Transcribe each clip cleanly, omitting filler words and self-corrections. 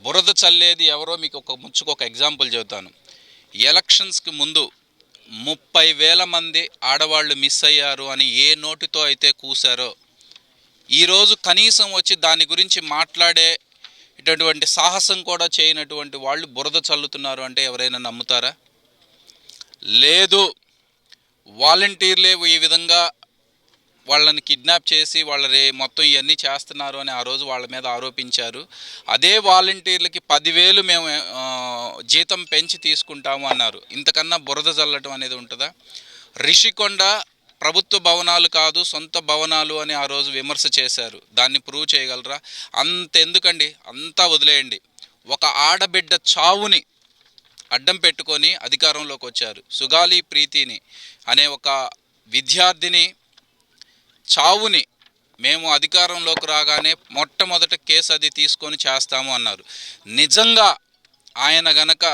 బురద చల్లేది ఎవరో మీకు ఒక ఎగ్జాంపుల్ చెబుతాను. ఎలక్షన్స్కి ముందు 30,000 మంది ఆడవాళ్ళు మిస్ అయ్యారు అని ఏ నోటితో అయితే కూశారో, ఈరోజు కనీసం వచ్చి దాని గురించి మాట్లాడే ఇటువంటి సాహసం కూడా చేయనటువంటి వాళ్ళు బురద చల్లుతున్నారు అంటే ఎవరైనా నమ్ముతారా? లేదు. వాలంటీర్లే ఈ విధంగా వాళ్ళని కిడ్నాప్ చేసి మొత్తం ఇవన్నీ చేస్తున్నారు అని ఆ రోజు వాళ్ళ మీద ఆరోపించారు. అదే వాలంటీర్లకి 10,000 మేము జీతం పెంచి తీసుకుంటాము అన్నారు. ఇంతకన్నా బురద చల్లటం అనేది ఉంటుందా? రిషికొండ ప్రభుత్వ భవనాలు కాదు, సొంత భవనాలు అని ఆ రోజు విమర్శ చేశారు. దాన్ని ప్రూవ్ చేయగలరా? అంతెందుకండి, అంతా వదిలేయండి. ఒక ఆడబిడ్డ చావుని అడ్డం పెట్టుకొని అధికారంలోకి వచ్చారు. సుగాలి ప్రీతిని అనే ఒక విద్యార్థిని చావుని మేము అధికారంలోకి రాగానే మొట్టమొదట కేసు అది తీసుకొని చేస్తాము అన్నారు. నిజంగా ఆయన గనక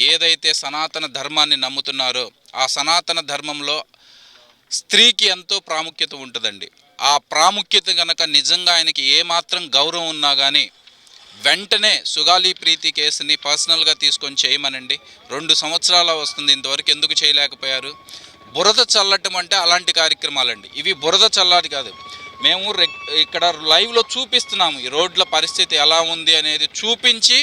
ఏదైతే సనాతన ధర్మాన్ని నమ్ముతున్నారో ఆ సనాతన ధర్మంలో స్త్రీకి ఎంతో ప్రాముఖ్యత ఉంటుందండి. ఆ ప్రాముఖ్యత గనక నిజంగా ఆయనకి ఏమాత్రం గౌరవం ఉన్నా కానీ వెంటనే సుగాలి ప్రీతి కేసుని పర్సనల్గా తీసుకొని చేయమనండి. 2 సంవత్సరాల వస్తుంది, ఇంతవరకు ఎందుకు చేయలేకపోయారు? బురద చల్లటం అంటే అలాంటి కార్యక్రమాలండి. ఇవి బురద చల్లాది కాదు. మేము ఇక్కడ లైవ్లో చూపిస్తున్నాము ఈ రోడ్ల పరిస్థితి ఎలా ఉంది అనేది చూపించి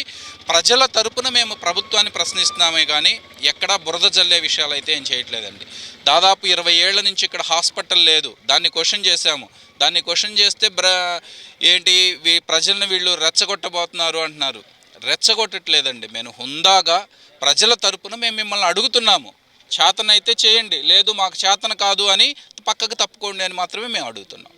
ప్రజల తరపున మేము ప్రభుత్వాన్ని ప్రశ్నిస్తున్నామే కానీ ఎక్కడా బురద జల్లే విషయాలు అయితే ఏం చేయట్లేదండి. దాదాపు 20 ఏళ్ల నుంచి ఇక్కడ హాస్పిటల్ లేదు. దాన్ని క్వశ్చన్ చేశాము. దాన్ని క్వశ్చన్ చేస్తే ఏంటి ప్రజలను వీళ్ళు రెచ్చగొట్టబోతున్నారు అంటున్నారు. రెచ్చగొట్టట్లేదండి. మేము హుందాగా ప్రజల తరపున మేము మిమ్మల్ని అడుగుతున్నాము. చేతనైతే చేయండి, లేదు మాకు చేతన కాదు అని పక్కకు తప్పుకోండి అని మాత్రమే మేము అడుగుతున్నాం.